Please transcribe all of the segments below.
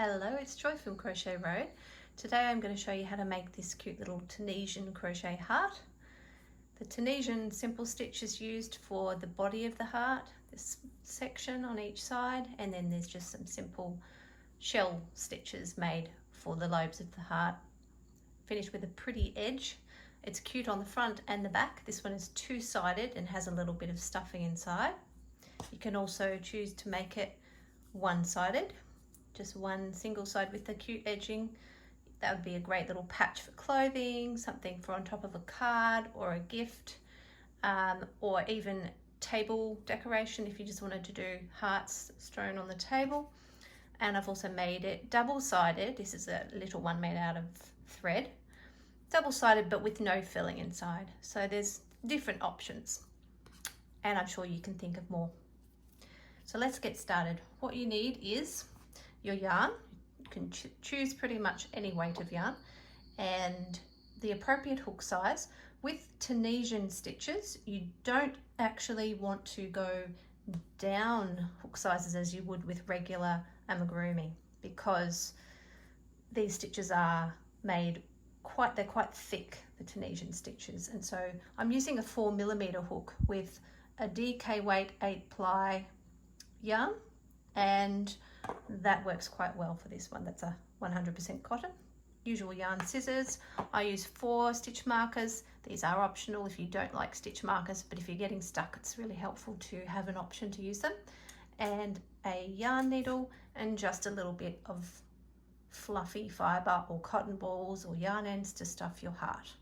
Hello, it's Joy from Crochet Road. Today I'm going to show you how to make this cute little Tunisian crochet heart. The Tunisian Simple Stitch is used for the body of the heart, this section on each side, and then there's just some simple shell stitches made for the lobes of the heart. Finished with a pretty edge. It's cute on the front and the back. This one is two-sided and has a little bit of stuffing inside. You can also choose to make it one-sided, just one single side with the cute edging. That would be a great little patch for clothing, something for on top of a card or a gift, or even table decoration if you just wanted to do hearts strewn on the table. And I've also made it double-sided. This is a little one made out of thread, double-sided but with no filling inside. So there's different options, and I'm sure you can think of more. So let's get started. What you need is your yarn. You can choose pretty much any weight of yarn and the appropriate hook size. With Tunisian stitches, you don't actually want to go down hook sizes as you would with regular amigurumi, because these stitches are made they're quite thick, the Tunisian stitches, and so I'm using a 4mm hook with a DK weight 8-ply yarn, and that works quite well for this one. That's a 100% cotton. Usual yarn scissors. I use 4 stitch markers. These are optional if you don't like stitch markers, but if you're getting stuck, it's really helpful to have an option to use them. And a yarn needle and just a little bit of fluffy fibre or cotton balls or yarn ends to stuff your heart.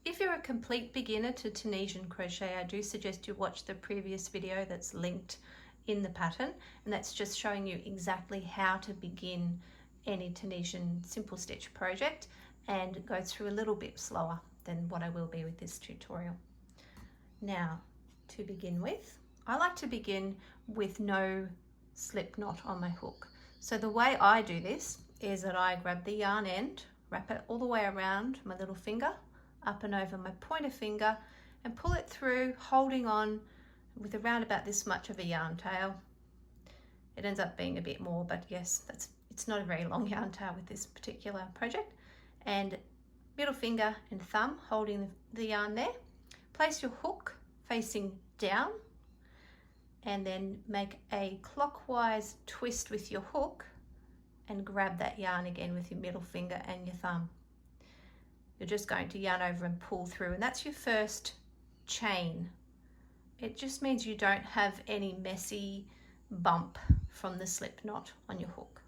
If you're a complete beginner to Tunisian crochet, I do suggest you watch the previous video that's linked in the pattern, and that's just showing you exactly how to begin any Tunisian Simple Stitch project, and go through a little bit slower than what I will be with this tutorial. Now, to begin with, I like to begin with no slip knot on my hook. So the way I do this is that I grab the yarn end, wrap it all the way around my little finger, up and over my pointer finger, and pull it through, holding on with around about this much of a yarn tail. It ends up being a bit more, but yes, it's not a very long yarn tail with this particular project. And middle finger and thumb holding the yarn there. Place your hook facing down, and then make a clockwise twist with your hook and grab that yarn again with your middle finger and your thumb. You're just going to yarn over and pull through, and that's your first chain. It just means you don't have any messy bump from the slip knot on your hook.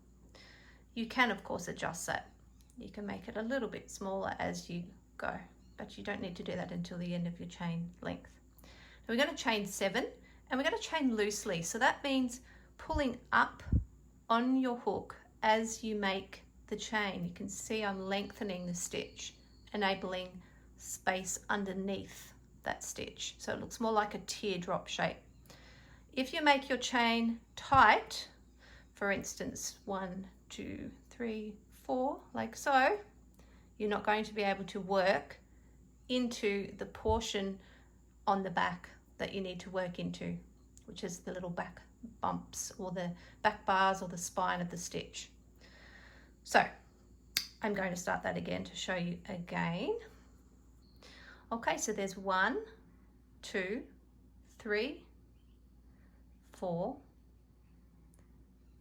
You can of course adjust that. You can make it a little bit smaller as you go, but you don't need to do that until the end of your chain length. Now we're going to chain 7, and we're going to chain loosely. So that means pulling up on your hook as you make the chain. You can see I'm lengthening the stitch, enabling space underneath that stitch, so it looks more like a teardrop shape. If you make your chain tight, for instance 1, 2, 3, 4, like so, you're not going to be able to work into the portion on the back that you need to work into, which is the little back bumps or the back bars or the spine of the stitch. So I'm going to start that again to show you again. Okay, so there's 1, 2, 3, 4,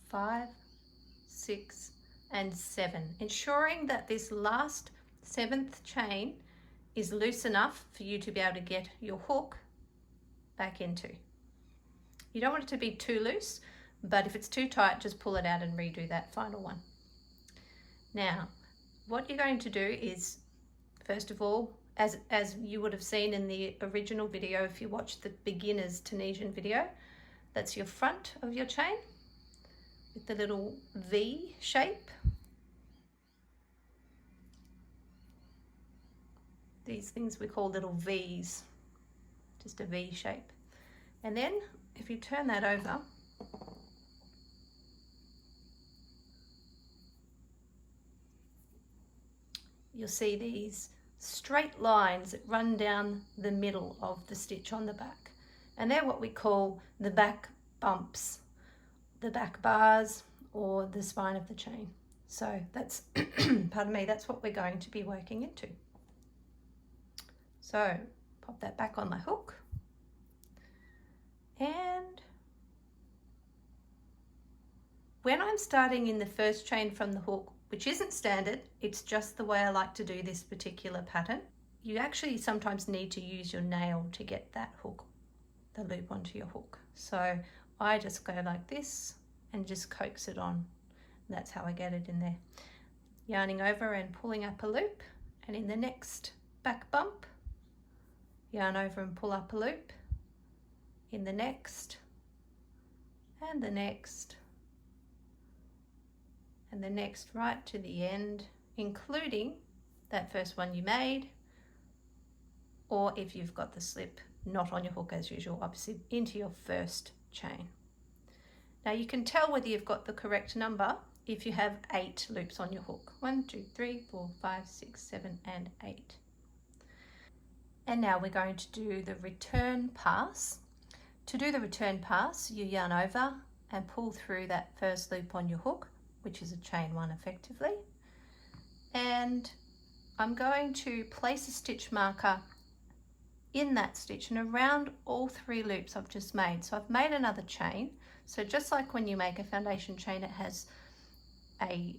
5, 6, and 7. Ensuring that this last 7th chain is loose enough for you to be able to get your hook back into. You don't want it to be too loose, but if it's too tight, just pull it out and redo that final one. Now, what you're going to do is, first of all, as you would have seen in the original video, if you watch the beginner's Tunisian video, that's your front of your chain with the little V shape. These things we call little V's, just a V shape. And then if you turn that over, you'll see these straight lines that run down the middle of the stitch on the back, and they're what we call the back bumps, the back bars or the spine of the chain. So that's, pardon me, that's what we're going to be working into. So pop that back on my hook, and when I'm starting in the first chain from the hook, which isn't standard, it's just the way I like to do this particular pattern, you actually sometimes need to use your nail to get that hook, the loop onto your hook. So I just go like this and just coax it on. That's how I get it in there. Yarning over and pulling up a loop, and in the next back bump, yarn over and pull up a loop, in the next, and the next, and the next, right to the end, including that first one you made, or if you've got the slip not on your hook as usual, obviously into your first chain. Now you can tell whether you've got the correct number if you have 8 loops on your hook. 1, 2, 3, 4, 5, 6, 7, and 8. And now we're going to do the return pass. To do the return pass, you yarn over and pull through that first loop on your hook, which is a chain 1 effectively. And I'm going to place a stitch marker in that stitch and around all 3 loops I've just made. So I've made another chain. So just like when you make a foundation chain, it has a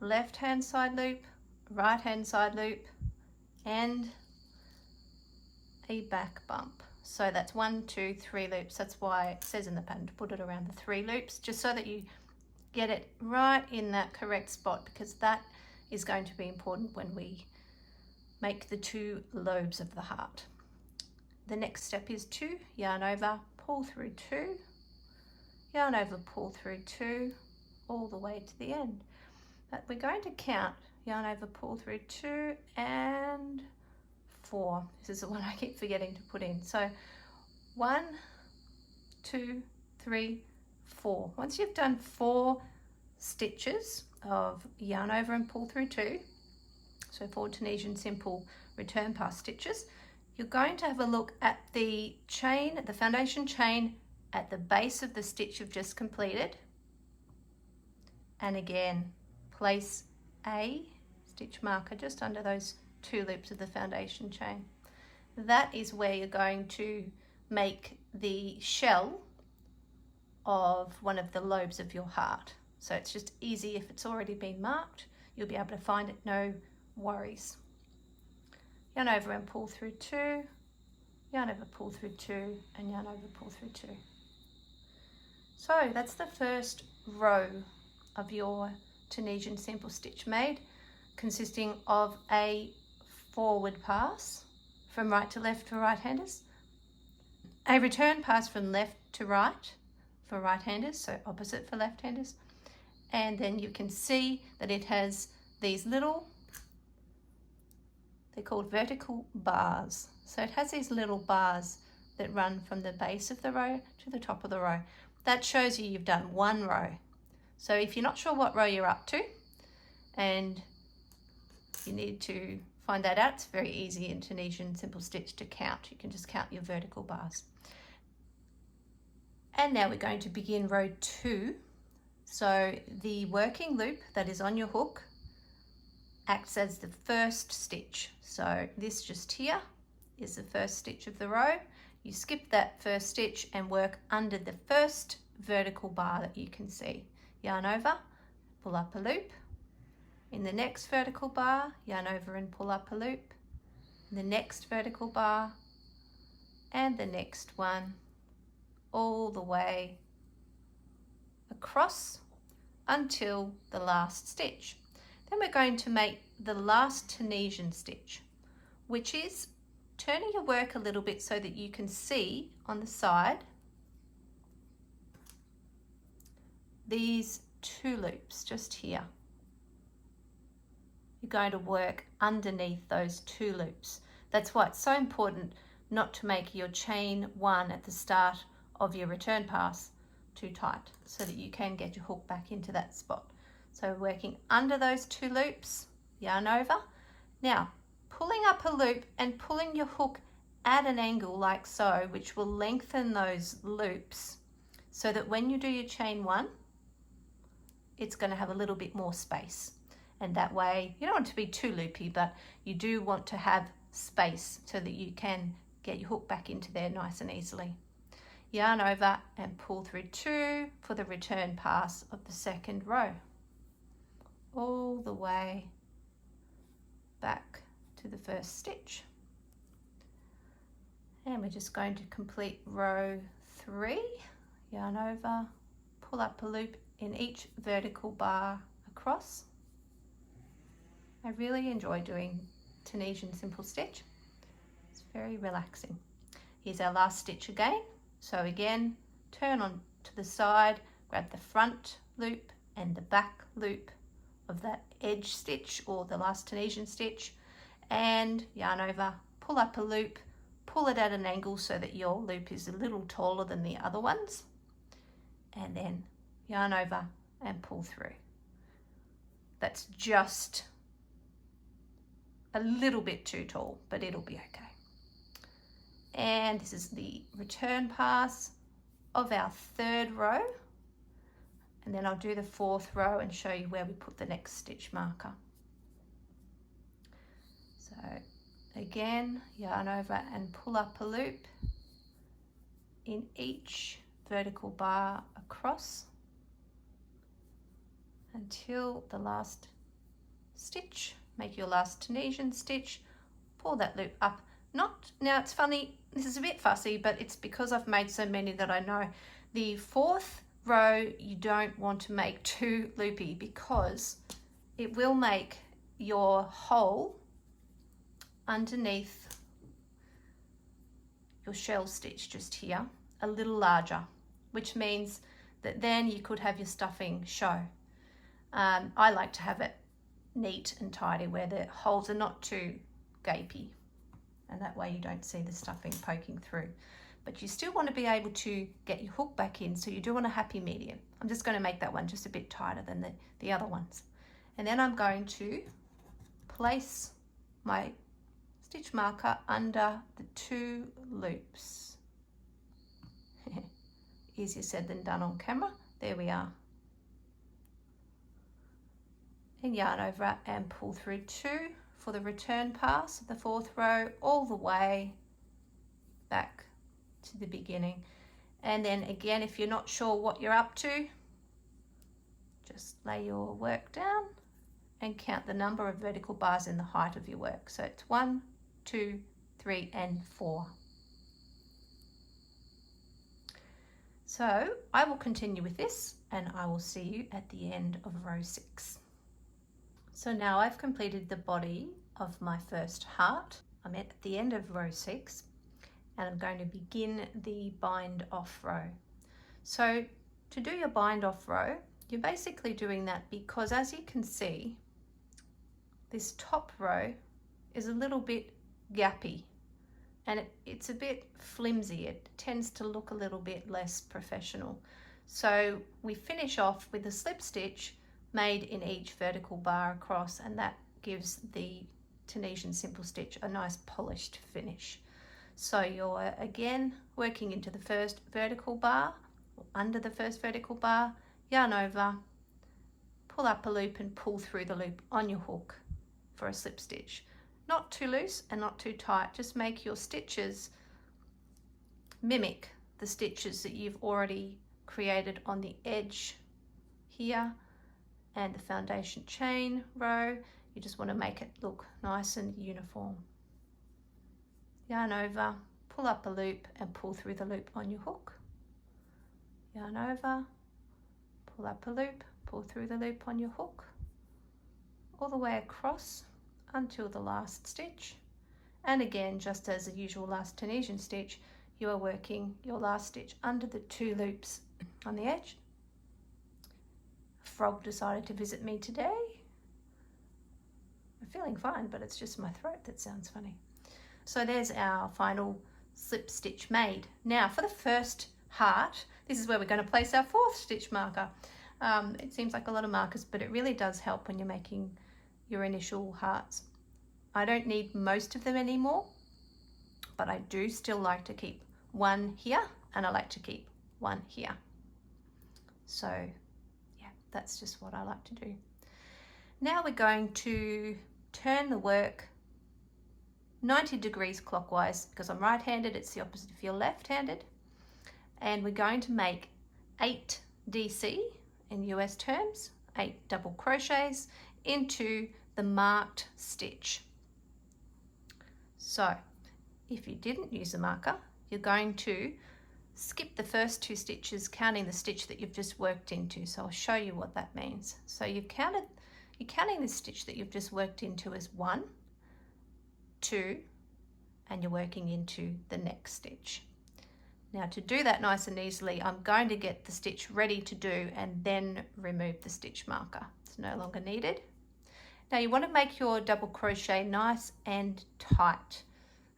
left hand side loop, right hand side loop, and a back bump. So that's 1, 2, 3 loops. That's why it says in the pattern to put it around the 3 loops, just so that you get it right in that correct spot, because that is going to be important when we make the 2 lobes of the heart. The next step is to yarn over, pull through 2, yarn over, pull through 2, all the way to the end. But we're going to count yarn over, pull through 2 and 4. This is the one I keep forgetting to put in. So 1, 2, 3, 4. Once you've done 4 stitches of yarn over and pull through 2, so 4 Tunisian simple return pass stitches, you're going to have a look at the chain, the foundation chain at the base of the stitch you've just completed, and again place a stitch marker just under those 2 loops of the foundation chain. That is where you're going to make the shell of one of the lobes of your heart. So it's just easy if it's already been marked, you'll be able to find it, no worries. Yarn over and pull through 2, yarn over, pull through 2, and yarn over, pull through 2. So that's the first row of your Tunisian simple stitch made, consisting of a forward pass from right to left for right-handers, a return pass from left to right for right-handers, so opposite for left-handers, and then you can see that it has these little, they're called vertical bars. So it has these little bars that run from the base of the row to the top of the row. That shows you you've done 1 row. So if you're not sure what row you're up to and you need to find that out, it's very easy in Tunisian Simple Stitch to count. You can just count your vertical bars. And now we're going to begin row 2. So the working loop that is on your hook acts as the first stitch. So this just here is the first stitch of the row. You skip that first stitch and work under the first vertical bar that you can see. Yarn over, pull up a loop. In the next vertical bar, yarn over and pull up a loop. In the next vertical bar, and the next one, all the way across until the last stitch. Then we're going to make the last Tunisian stitch, which is turning your work a little bit so that you can see on the side these 2 loops just here. You're going to work underneath those 2 loops. That's why it's so important not to make your chain 1 at the start of your return pass too tight, so that you can get your hook back into that spot. So working under those 2 loops, yarn over. Now pulling up a loop and pulling your hook at an angle like so, which will lengthen those loops so that when you do your chain 1, it's going to have a little bit more space. And that way, you don't want it to be too loopy, but you do want to have space so that you can get your hook back into there nice and easily. Yarn over and pull through 2 for the return pass of the second row, all the way back to the first stitch. And we're just going to complete row 3, yarn over, pull up a loop in each vertical bar across. I really enjoy doing Tunisian Simple Stitch. It's very relaxing. Here's our last stitch again. So again, turn on to the side, grab the front loop and the back loop of that edge stitch or the last Tunisian stitch, and yarn over, pull up a loop, pull it at an angle so that your loop is a little taller than the other ones, and then yarn over and pull through. That's just a little bit too tall, but it'll be okay. And this is the return pass of our 3rd row, and then I'll do the 4th row and show you where we put the next stitch marker. So again, yarn over and pull up a loop in each vertical bar across until the last stitch. Make your last Tunisian stitch, pull that loop up. Now it's funny, this is a bit fussy, but it's because I've made so many that I know. The 4th row you don't want to make too loopy because it will make your hole underneath your shell stitch just here a little larger, which means that then you could have your stuffing show. I like to have it neat and tidy where the holes are not too gapey, and that way you don't see the stuffing poking through. But you still want to be able to get your hook back in, so you do want a happy medium. I'm just going to make that one just a bit tighter than the other ones. And then I'm going to place my stitch marker under the 2 loops. Easier said than done on camera. There we are. And yarn over and pull through 2 for the return pass of the 4th row all the way back to the beginning. And then again, if you're not sure what you're up to, just lay your work down and count the number of vertical bars in the height of your work. So it's 1, 2, 3 and 4. So I will continue with this and I will see you at the end of row 6. So now I've completed the body of my first heart. I'm at the end of row 6 and I'm going to begin the bind off row. So to do your bind off row, you're basically doing that because, as you can see, this top row is a little bit gappy and it's a bit flimsy. It tends to look a little bit less professional. So we finish off with a slip stitch made in each vertical bar across, and that gives the Tunisian Simple Stitch a nice polished finish. So you're again working into the first vertical bar, or under the first vertical bar, yarn over, pull up a loop and pull through the loop on your hook for a slip stitch. Not too loose and not too tight, just make your stitches mimic the stitches that you've already created on the edge here and the foundation chain row. You just want to make it look nice and uniform. Yarn over, pull up a loop and pull through the loop on your hook. Yarn over, pull up a loop, pull through the loop on your hook, all the way across until the last stitch. And again, just as the usual last Tunisian stitch, you are working your last stitch under the 2 loops on the edge. A frog decided to visit me today. I'm feeling fine, but it's just my throat that sounds funny. So there's our final slip stitch made. Now for the first heart, this is where we're going to place our 4th stitch marker. It seems like a lot of markers, but it really does help when you're making your initial hearts. I don't need most of them anymore, but I do still like to keep 1 here, and I like to keep 1 here. So yeah, that's just what I like to do. Now we're going to turn the work 90 degrees clockwise. Because I'm right-handed, it's the opposite if you're left-handed. And we're going to make 8 DC in US terms, 8 double crochets into the marked stitch. So if you didn't use a marker, you're going to skip the first 2 stitches, counting the stitch that you've just worked into. So I'll show you what that means. So you're counting this stitch that you've just worked into as 1, 2, and you're working into the next stitch. Now to do that nice and easily, I'm going to get the stitch ready to do and then remove the stitch marker. It's no longer needed. Now you want to make your double crochet nice and tight.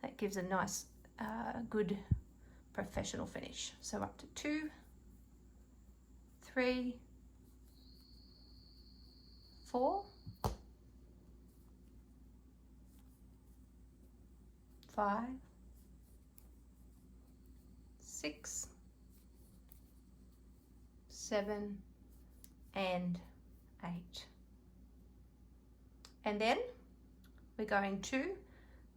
That gives a nice, good professional finish. So up to 2, 3, 4, 5, 6, 7, and 8. And then we're going to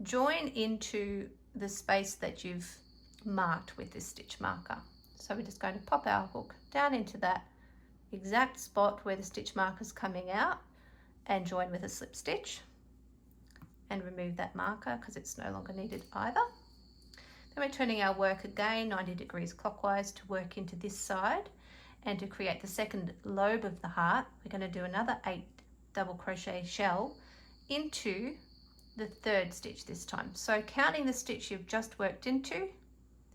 join into the space that you've marked with this stitch marker. So we're just going to pop our hook down into that exact spot where the stitch marker is coming out and join with a slip stitch and remove that marker because it's no longer needed either. Then we're turning our work again 90 degrees clockwise to work into this side, and to create the second lobe of the heart we're going to do another 8 double crochet shell into the 3rd stitch this time. So counting the stitch you've just worked into,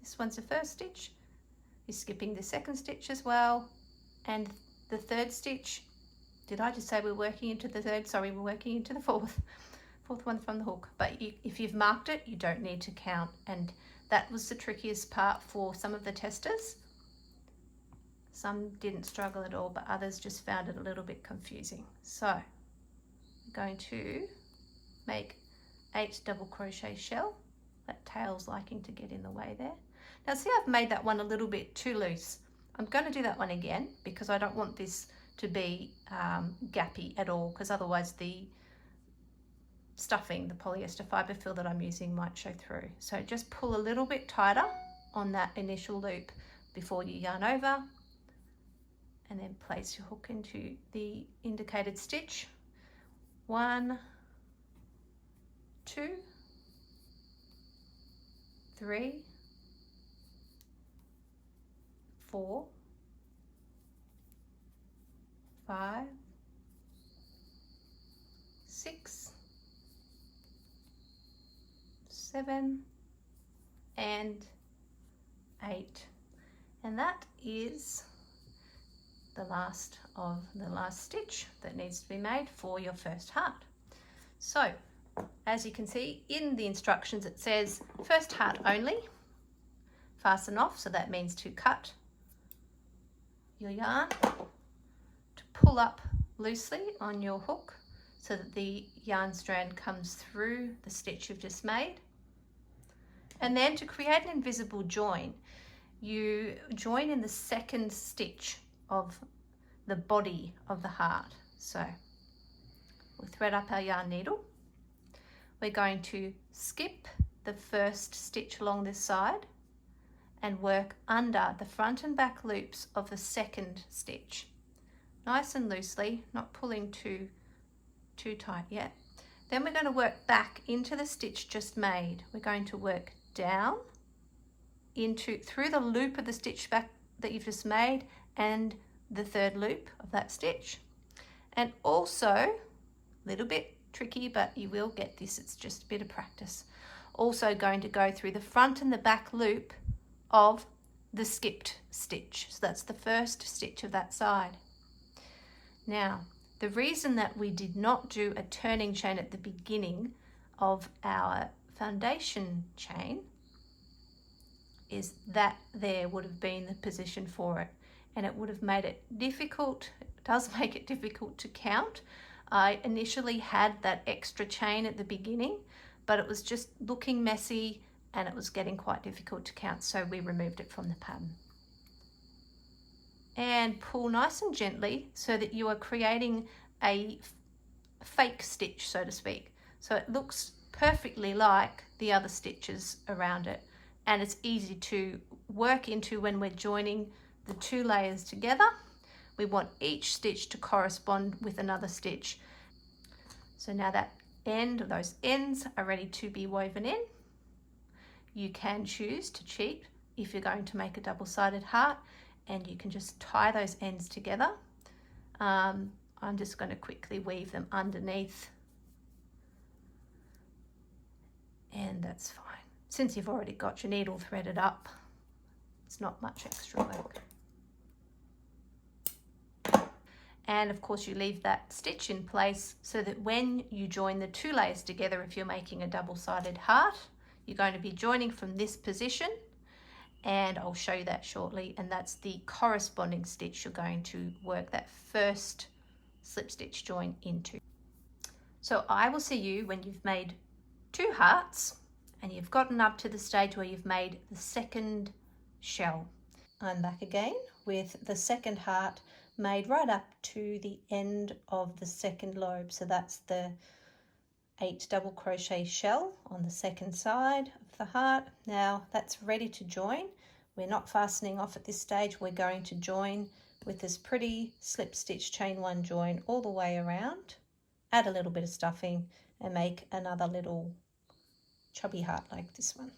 this one's the 1st stitch, you're skipping the 2nd stitch as well, and the 3rd stitch, did I just say we're working into the 3rd? Sorry, we're working into the 4th one from the hook. But if you've marked it, you don't need to count, and that was the trickiest part for some of the testers. Some didn't struggle at all, but others just found it a little bit confusing. So I'm going to make 8 double crochet shell. That tail's liking to get in the way there. Now see, I've made that one a little bit too loose. I'm going to do that one again because I don't want this to be gappy at all, because otherwise the stuffing, the polyester fibre fill that I'm using, might show through. So just pull a little bit tighter on that initial loop before you yarn over, and then place your hook into the indicated stitch. 1, 2, 3, 4, 5, 6, 7, and 8. And that is the last of the last stitch that needs to be made for your first heart. So as you can see in the instructions, it says first heart only, fasten off, so that means to cut your yarn, to pull up loosely on your hook so that the yarn strand comes through the stitch you've just made, and then to create an invisible join, you join in the 2nd stitch of the body of the heart. So we'll thread up our yarn needle. We're going to skip the 1st stitch along this side and work under the front and back loops of the 2nd stitch. Nice and loosely, not pulling too tight yet. Then we're going to work back into the stitch just made. We're going to work down through the loop of the stitch back that you've just made and the 3rd loop of that stitch. And also, a little bit tricky, but you will get this, it's just a bit of practice. Also going to go through the front and the back loop of the skipped stitch. So that's the 1st stitch of that side. Now, the reason that we did not do a turning chain at the beginning of our foundation chain is that there would have been the position for it, and it would have made it difficult. It does make it difficult to count. I initially had that extra chain at the beginning, but it was just looking messy and it was getting quite difficult to count, so we removed it from the pattern. and pull nice and gently so that you are creating a fake stitch, so to speak. So it looks perfectly like the other stitches around it, and it's easy to work into when we're joining the two layers together. We want each stitch to correspond with another stitch. So now that those ends are ready to be woven in. You can choose to cheat if you're going to make a double-sided heart, and you can just tie those ends together. I'm just going to quickly weave them underneath, and that's fine. Since you've already got your needle threaded up, it's not much extra work. And of course you leave that stitch in place so that when you join the two layers together, if you're making a double-sided heart, you're going to be joining from this position, and I'll show you that shortly, and that's the corresponding stitch you're going to work that first slip stitch join into. So I will see you when you've made two hearts and you've gotten up to the stage where you've made the second shell. I'm back again with the second heart made right up to the end of the second lobe. So that's the 8 double crochet shell on the second side of the heart. Now that's ready to join. We're not fastening off at this stage. We're going to join with this pretty slip stitch chain 1 join all the way around, add a little bit of stuffing and make another little chubby heart like this one.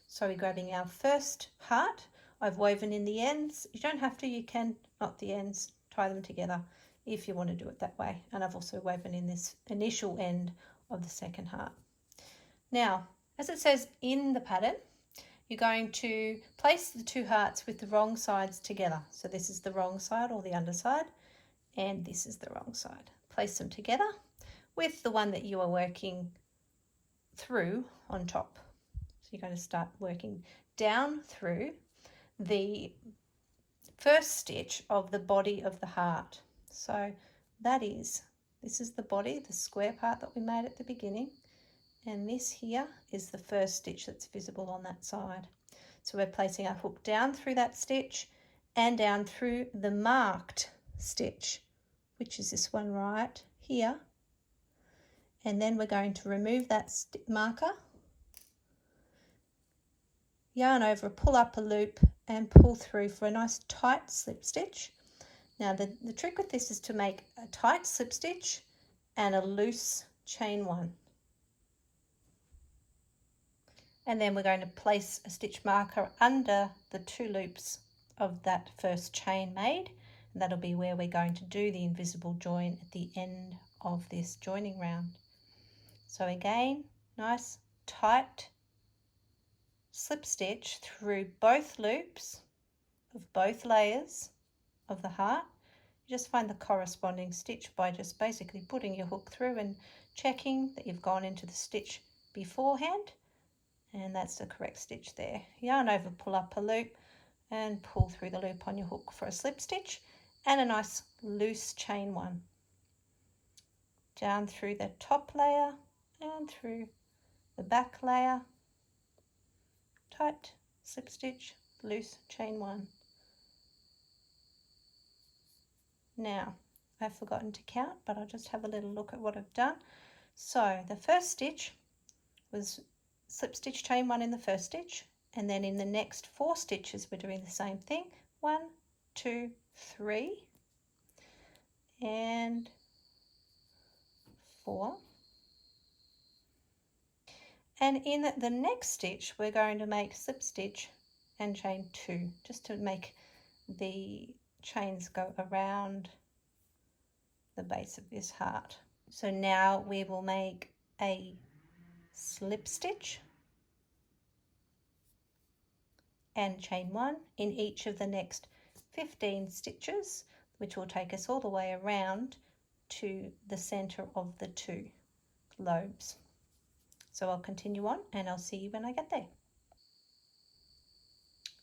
So we're grabbing our first heart. I've woven in the ends. You don't have to, you can knot the ends, tie them together if you want to do it that way. And I've also woven in this initial end of the second heart. Now, as it says in the pattern, you're going to place the two hearts with the wrong sides together. So this is the wrong side or the underside, and this is the wrong side. Place them together with the one that you are working through on top. So you're going to start working down through the first stitch of the body of the heart. So this is the body, the square part that we made at the beginning, and this here is the first stitch that's visible on that side. So we're placing our hook down through that stitch and down through the marked stitch, which is this one right here, and then we're going to remove that marker, yarn over, pull up a loop and pull through for a nice tight slip stitch. Now the trick with this is to make a tight slip stitch and a loose chain 1. And then we're going to place a stitch marker under the 2 loops of that first chain made, and that'll be where we're going to do the invisible join at the end of this joining round. So again, nice tight slip stitch through both loops of both layers of the heart. You just find the corresponding stitch by just basically putting your hook through and checking that you've gone into the stitch beforehand, and that's the correct stitch there. Yarn over, pull up a loop and pull through the loop on your hook for a slip stitch and a nice loose chain 1 down through the top layer and through the back layer, tight slip stitch, loose chain 1. Now I've forgotten to count, but I'll just have a little look at what I've done. So the first stitch was slip stitch chain 1 in the first stitch, and then in the next 4 stitches we're doing the same thing, 1, 2, 3 and 4, and in the next stitch we're going to make slip stitch and chain 2 just to make the chains go around the base of this heart. So now we will make a slip stitch and chain 1 in each of the next 15 stitches, which will take us all the way around to the center of the 2 lobes. So I'll continue on and I'll see you when I get there.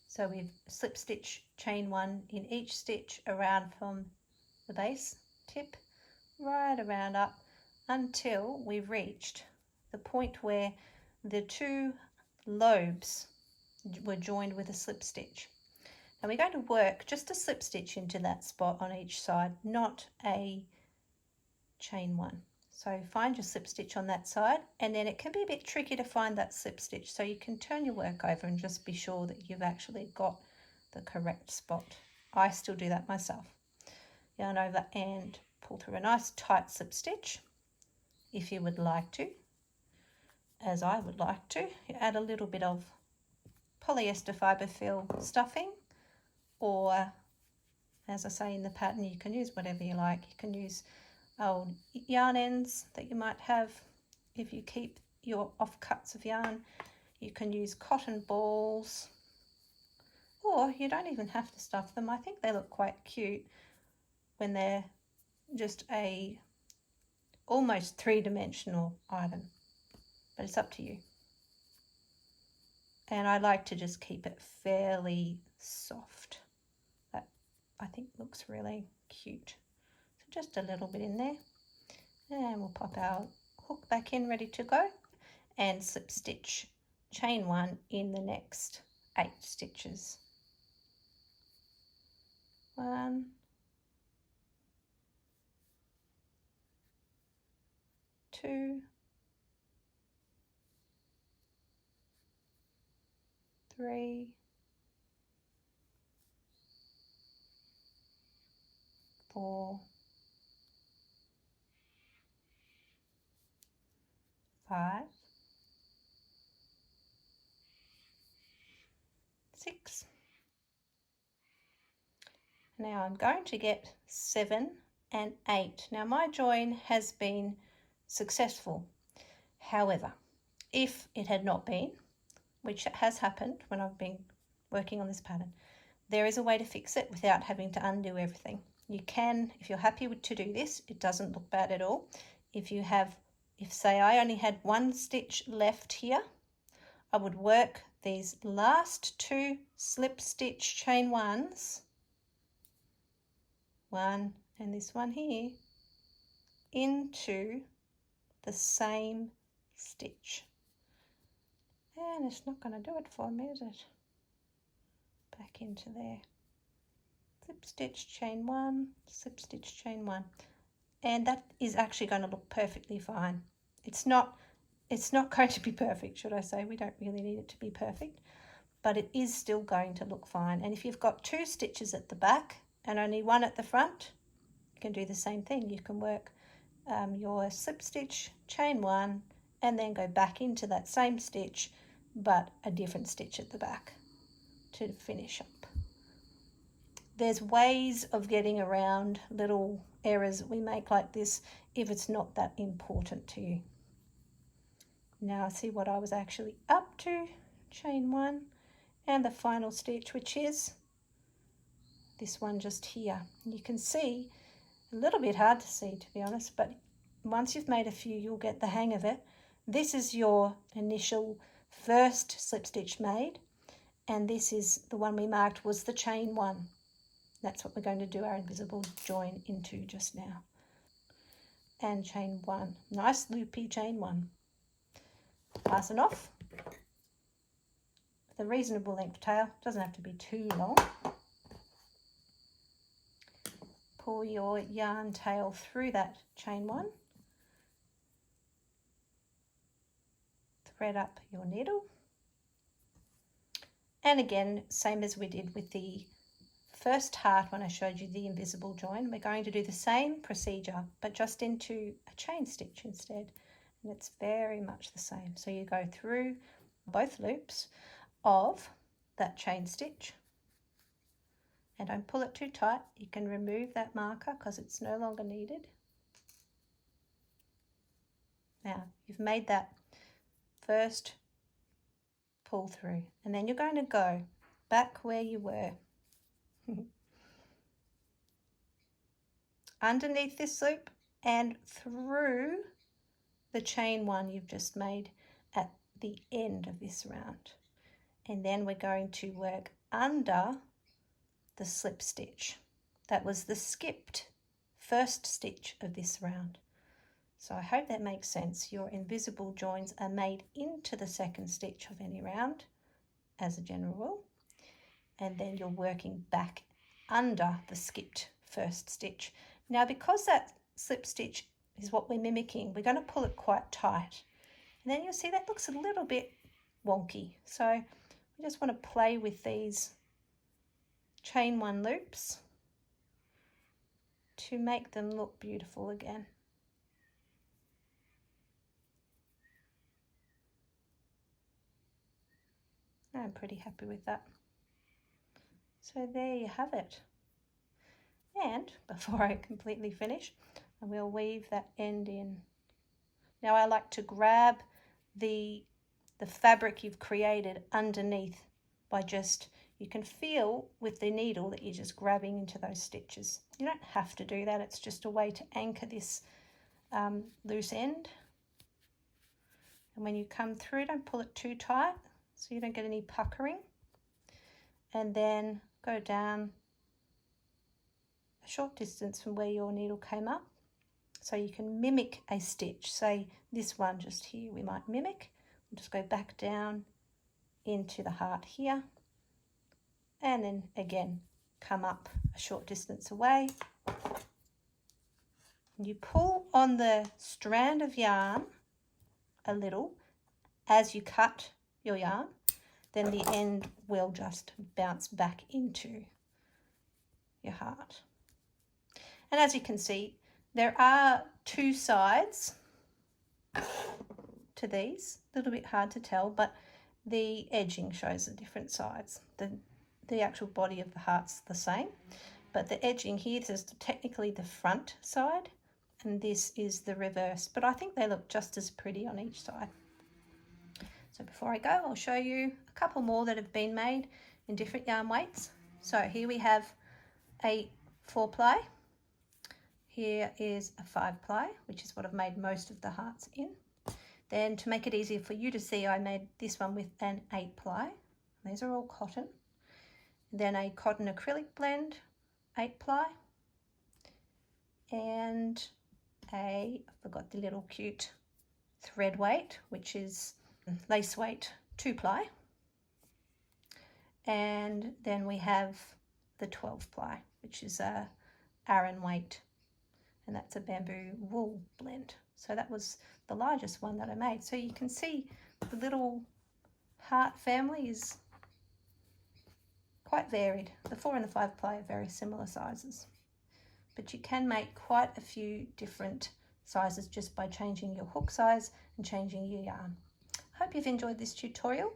So we've slip stitch chain 1 in each stitch around from the base tip right around up until we've reached the point where the 2 lobes were joined with a slip stitch. And we're going to work just a slip stitch into that spot on each side, not a chain one. So find your slip stitch on that side, and then it can be a bit tricky to find that slip stitch, so you can turn your work over and just be sure that you've actually got the correct spot. I still do that myself. Yarn over and pull through a nice tight slip stitch. If you would like to, as I would like to, you add a little bit of polyester fibre fill stuffing, or as I say in the pattern, you can use whatever you like. You can use old yarn ends that you might have if you keep your offcuts of yarn. You can use cotton balls, or you don't even have to stuff them. I think they look quite cute when they're just a almost three-dimensional item, but it's up to you. And I like to just keep it fairly soft. That I think looks really cute. So just a little bit in there, and we'll pop our hook back in, ready to go, and slip stitch chain one in the next 8 stitches. 1, 2, 3, 4, 5, 6. Now I'm going to get 7 and 8. Now my join has been successful. However, if it had not been, which has happened when I've been working on this pattern, there is a way to fix it without having to undo everything. You can, if you're happy to do this, it doesn't look bad at all. If say I only had 1 stitch left here, I would work these last 2 slip stitch chain ones, 1 and this one here, into the same stitch. And it's not going to do it for me, is it? Back into there. Slip stitch chain 1, slip stitch chain 1. And that is actually going to look perfectly fine. It's not going to be perfect, should I say. We don't really need it to be perfect, but it is still going to look fine. And if you've got 2 stitches at the back and only 1 at the front, you can do the same thing. You can work your slip stitch chain 1 and then go back into that same stitch, but a different stitch at the back to finish up. There's ways of getting around little errors that we make like this if it's not that important to you. Now see what I was actually up to, chain 1 and the final stitch, which is this one just here. You can see, a little bit hard to see to be honest, but once you've made a few you'll get the hang of it. This is your initial first slip stitch made, and this is the one we marked was the chain 1. That's what we're going to do our invisible join into just now. And chain 1, nice loopy chain 1. Fasten off with a reasonable length tail, doesn't have to be too long. Pull your yarn tail through that chain 1. Thread up your needle. And again, same as we did with the first heart when I showed you the invisible join, we're going to do the same procedure, but just into a chain stitch instead. And it's very much the same. So you go through both loops of that chain stitch, and don't pull it too tight. You can remove that marker because it's no longer needed. Now you've made that first pull through, and then you're going to go back where you were. Underneath this loop and through the chain 1 you've just made at the end of this round. And then we're going to work under the slip stitch. That was the skipped first stitch of this round. So I hope that makes sense. Your invisible joins are made into the second stitch of any round as a general rule. and then you're working back under the skipped first stitch. Now, because that slip stitch is what we're mimicking, we're going to pull it quite tight. And then you'll see that looks a little bit wonky. So we just want to play with these chain one loops to make them look beautiful again. I'm pretty happy with that. So there you have it. And before I completely finish, I will weave that end in. Now I like to grab the fabric you've created underneath by just, you can feel with the needle that you're just grabbing into those stitches. You don't have to do that, it's just a way to anchor this loose end. And when you come through, don't pull it too tight so you don't get any puckering. And then go down a short distance from where your needle came up so you can mimic a stitch. Say this one just here, we might mimic. We'll just go back down into the heart here, and then again come up a short distance away. You pull on the strand of yarn a little as you cut your yarn, then the end will just bounce back into your heart. And as you can see, there are two sides to these, a little bit hard to tell, but the edging shows the different sides. The actual body of the heart's the same, but the edging here is technically the front side, and this is the reverse, but I think they look just as pretty on each side. So before I go, I'll show you a couple more that have been made in different yarn weights. So here we have a 4-ply. Here is a 5-ply, which is what I've made most of the hearts in. Then to make it easier for you to see, I made this one with an 8-ply. These are all cotton. Then a cotton acrylic blend, 8-ply. And I forgot the little cute thread weight, which is lace weight 2-ply. And then we have the 12-ply, which is a Aran weight, and that's a bamboo wool blend. So that was the largest one that I made. So you can see the little heart family is quite varied. The 4 and the 5-ply are very similar sizes, but you can make quite a few different sizes just by changing your hook size and changing your yarn. I hope you've enjoyed this tutorial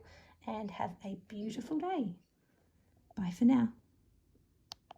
and have a beautiful day. Bye for now.